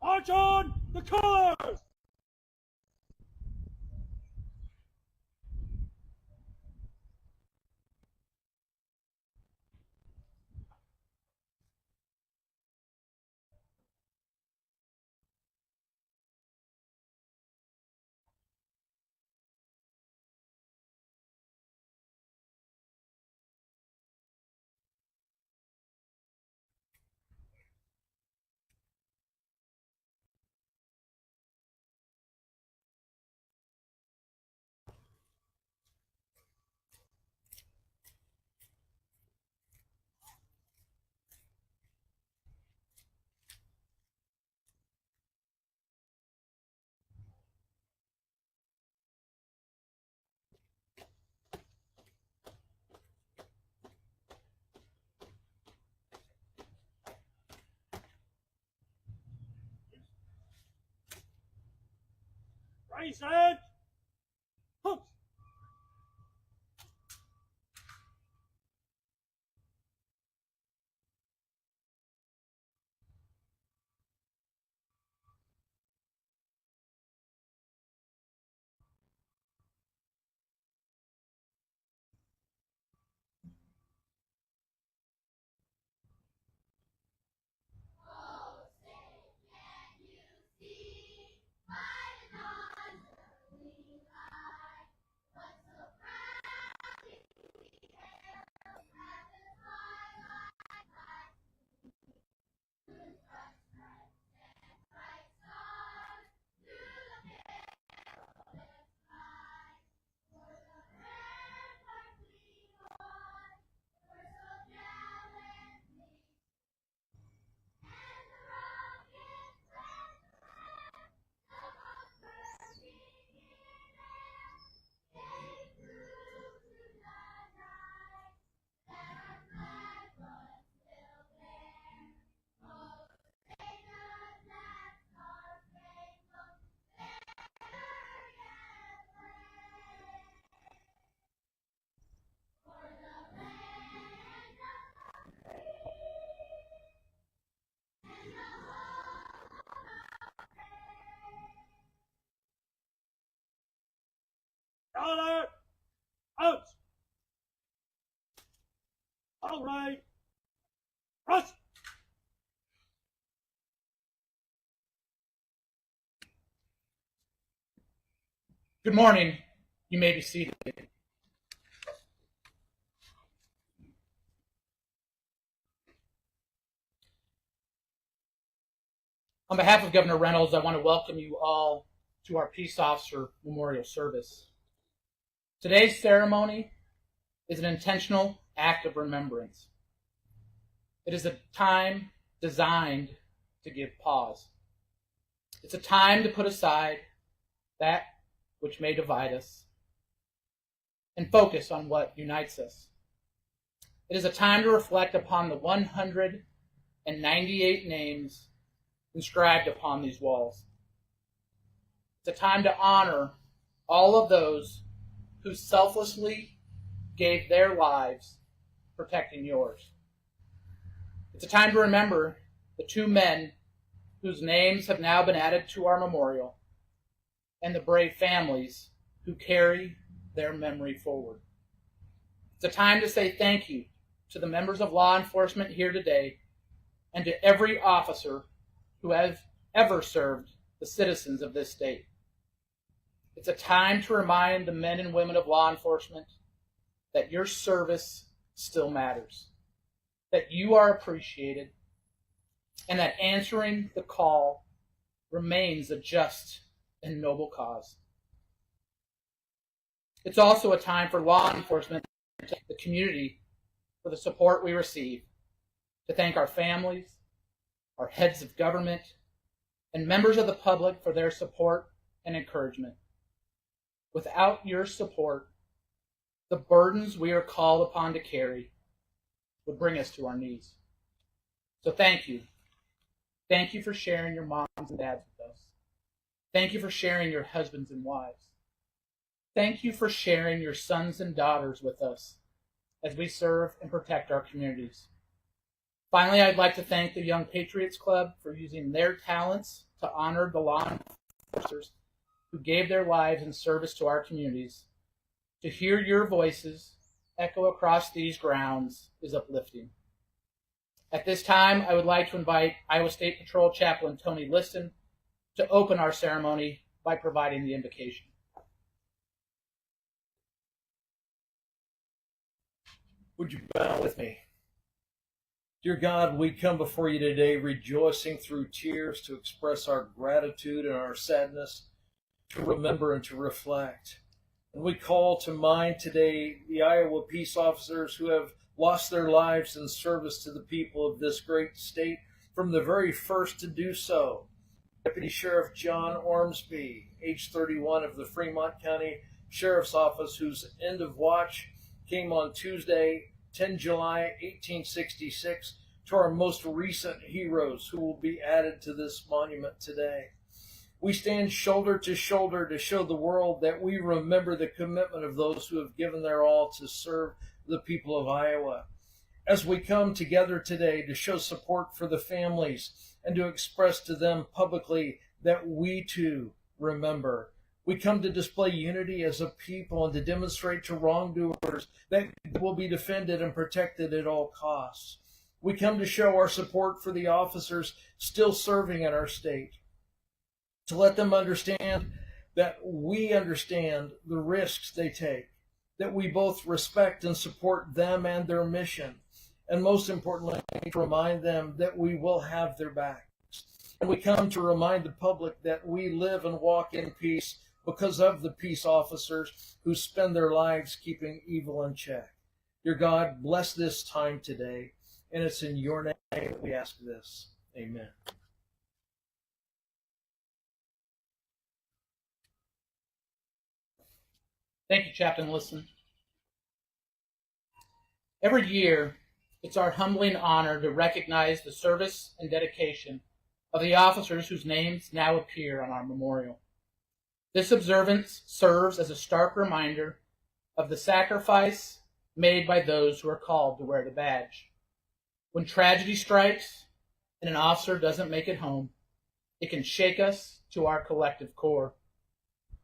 March on the colors! Raise it! Hup! Dollar out! All right! Rush! Good morning. You may be seated. On behalf of Governor Reynolds, I want to welcome you all to our Peace Officer Memorial Service. Today's ceremony is an intentional act of remembrance. It is a time designed to give pause. It's a time to put aside that which may divide us and focus on what unites us. It is a time to reflect upon the 198 names inscribed upon these walls. It's a time to honor all of those who selflessly gave their lives protecting yours. It's a time to remember the two men whose names have now been added to our memorial and the brave families who carry their memory forward. It's a time to say thank you to the members of law enforcement here today and to every officer who has ever served the citizens of this state. It's a time to remind the men and women of law enforcement that your service still matters, that you are appreciated, and that answering the call remains a just and noble cause. It's also a time for law enforcement to thank the community for the support we receive, to thank our families, our heads of government, and members of the public for their support and encouragement. Without your support, the burdens we are called upon to carry would bring us to our knees. So thank you. Thank you for sharing your moms and dads with us. Thank you for sharing your husbands and wives. Thank you for sharing your sons and daughters with us as we serve and protect our communities. Finally, I'd like to thank the Young Patriots Club for using their talents to honor the law enforcers who gave their lives in service to our communities. To hear your voices echo across these grounds is uplifting. At this time, I would like to invite Iowa State Patrol Chaplain Tony Liston to open our ceremony by providing the invocation. Would you bow with me? Dear God, we come before you today rejoicing through tears to express our gratitude and our sadness, to remember and to reflect. And we call to mind today the Iowa peace officers who have lost their lives in service to the people of this great state from the very first to do so. Deputy Sheriff John Ormsby, age 31 of the Fremont County Sheriff's Office, whose end of watch came on Tuesday, 10 July 1866, to our most recent heroes who will be added to this monument today. We stand shoulder to shoulder to show the world that we remember the commitment of those who have given their all to serve the people of Iowa. As we come together today to show support for the families and to express to them publicly that we too remember, we come to display unity as a people and to demonstrate to wrongdoers that will be defended and protected at all costs. We come to show our support for the officers still serving in our state, to let them understand that we understand the risks they take, that we both respect and support them and their mission, and most importantly, to remind them that we will have their backs. And we come to remind the public that we live and walk in peace because of the peace officers who spend their lives keeping evil in check. Dear God, bless this time today, and it's in your name that we ask this. Amen. Thank you, Chaplain Liston. Every year, it's our humbling honor to recognize the service and dedication of the officers whose names now appear on our memorial. This observance serves as a stark reminder of the sacrifice made by those who are called to wear the badge. When tragedy strikes and an officer doesn't make it home, it can shake us to our collective core.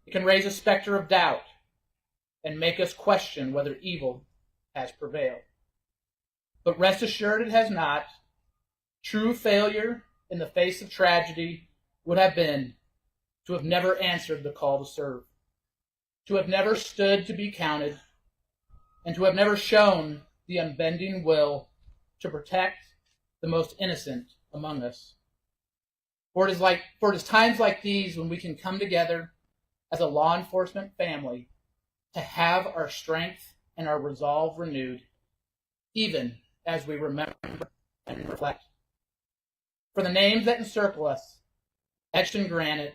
It can raise a specter of doubt and make us question whether evil has prevailed. But rest assured it has not. True failure in the face of tragedy would have been to have never answered the call to serve, to have never stood to be counted, and to have never shown the unbending will to protect the most innocent among us. For it is times like these when we can come together as a law enforcement family to have our strength and our resolve renewed, even as we remember and reflect. For the names that encircle us, etched in granite,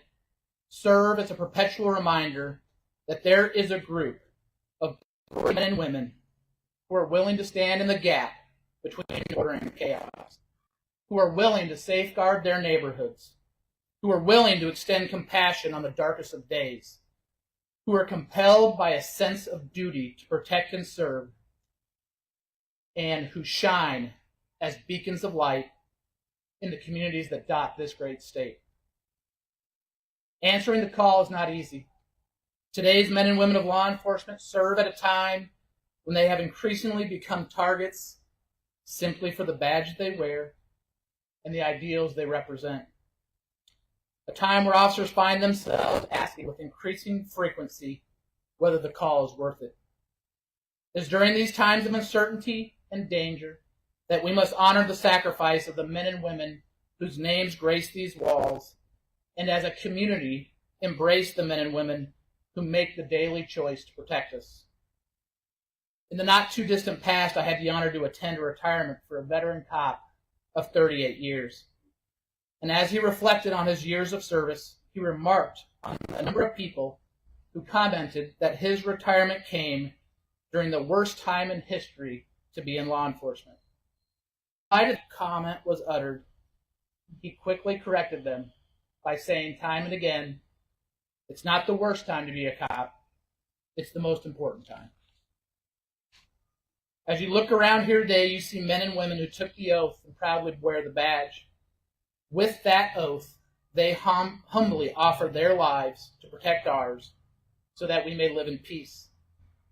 serve as a perpetual reminder that there is a group of men and women who are willing to stand in the gap between order and chaos, who are willing to safeguard their neighborhoods, who are willing to extend compassion on the darkest of days, who are compelled by a sense of duty to protect and serve, and who shine as beacons of light in the communities that dot this great state. Answering the call is not easy. Today's men and women of law enforcement serve at a time when they have increasingly become targets simply for the badge they wear and the ideals they represent. A time where officers find themselves asking with increasing frequency whether the call is worth it. It is during these times of uncertainty and danger that we must honor the sacrifice of the men and women whose names grace these walls, and as a community, embrace the men and women who make the daily choice to protect us. In the not-too-distant past, I had the honor to attend a retirement for a veteran cop of 38 years. And as he reflected on his years of service, he remarked on the number of people who commented that his retirement came during the worst time in history to be in law enforcement. When the comment was uttered, he quickly corrected them by saying time and again, it's not the worst time to be a cop, it's the most important time. As you look around here today, you see men and women who took the oath and proudly wear the badge. With that oath, they humbly offer their lives to protect ours so that we may live in peace.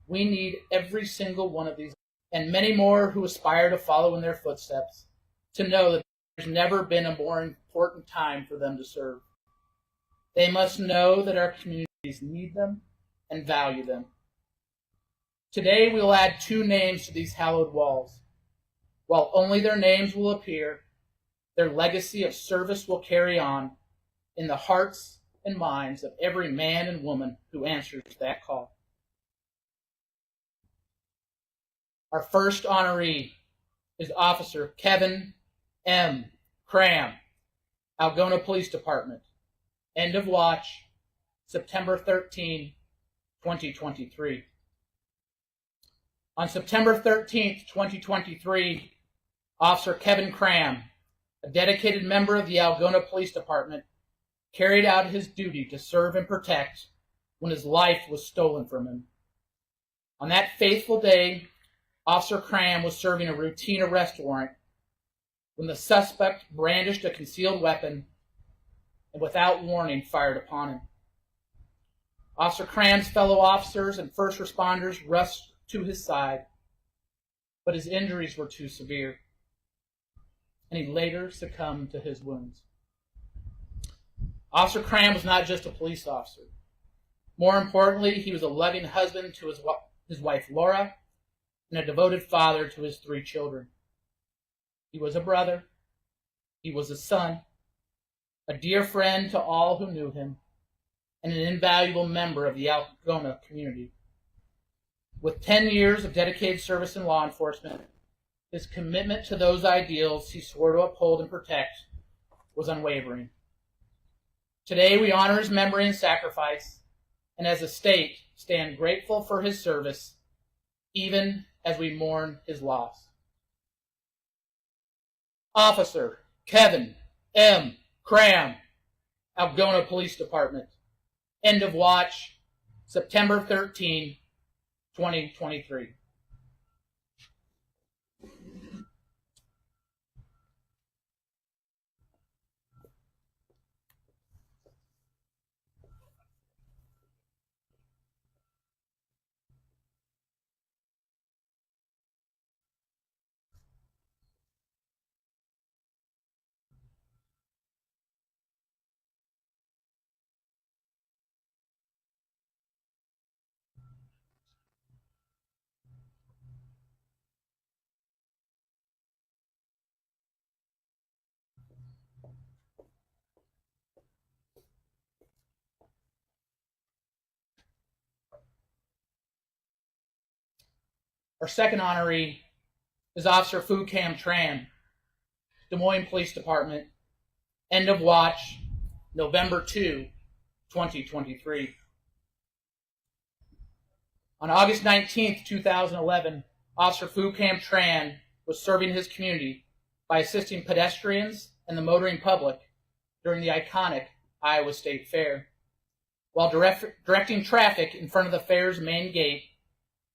We need every single one of these and many more who aspire to follow in their footsteps to know that there's never been a more important time for them to serve. They must know that our communities need them and value them. Today we will add 2 names to these hallowed walls. While only their names will appear, their legacy of service will carry on in the hearts and minds of every man and woman who answers that call. Our first honoree is Officer Kevin M. Cram, Algona Police Department. End of watch, September 13, 2023. On September 13, 2023, Officer Kevin Cram, a dedicated member of the Algona Police Department, carried out his duty to serve and protect when his life was stolen from him. On that faithful day, Officer Cram was serving a routine arrest warrant when the suspect brandished a concealed weapon and without warning fired upon him. Officer Cram's fellow officers and first responders rushed to his side, but his injuries were too severe, and he later succumbed to his wounds. Officer Cram was not just a police officer. More importantly, he was a loving husband to his wife Laura and a devoted father to his 3 children. He was a brother, he was a son, a dear friend to all who knew him, and an invaluable member of the Algona community. With 10 years of dedicated service in law enforcement, his commitment to those ideals he swore to uphold and protect was unwavering. Today we honor his memory and sacrifice, and as a state stand grateful for his service, even as we mourn his loss. Officer Kevin M. Cram, Algona Police Department. End of watch, September 13, 2023. Our second honoree is Officer Phu Cam Tran, Des Moines Police Department. End of watch, November 2, 2023. On August 19, 2011, Officer Phu Cam Tran was serving his community by assisting pedestrians and the motoring public during the iconic Iowa State Fair. While directing traffic in front of the fair's main gate,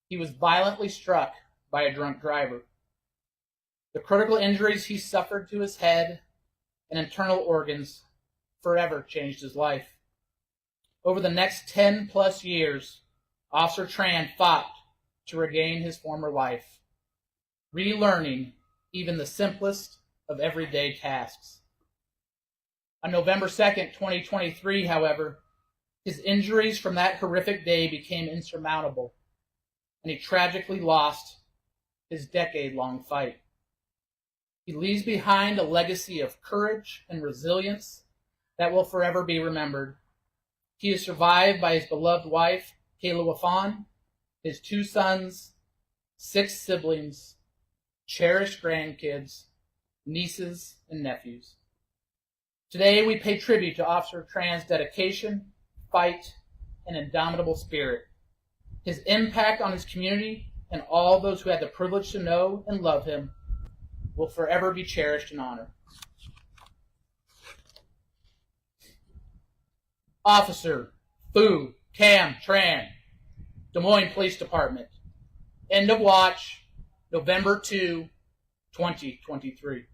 he was violently struck by a drunk driver. The critical injuries he suffered to his head and internal organs forever changed his life. Over the next 10+ years, Officer Tran fought to regain his former life, relearning even the simplest of everyday tasks. On November 2nd, 2023, however, his injuries from that horrific day became insurmountable, and he tragically lost his decade-long fight. He leaves behind a legacy of courage and resilience that will forever be remembered. He is survived by his beloved wife, Kayla Wafan, his 2 sons, 6 siblings, cherished grandkids, nieces, and nephews. Today we pay tribute to Officer Tran's dedication, fight, and indomitable spirit. His impact on his community and all those who had the privilege to know and love him will forever be cherished and honored. Officer Phu Cam Tran, Des Moines Police Department. End of watch, November 2, 2023.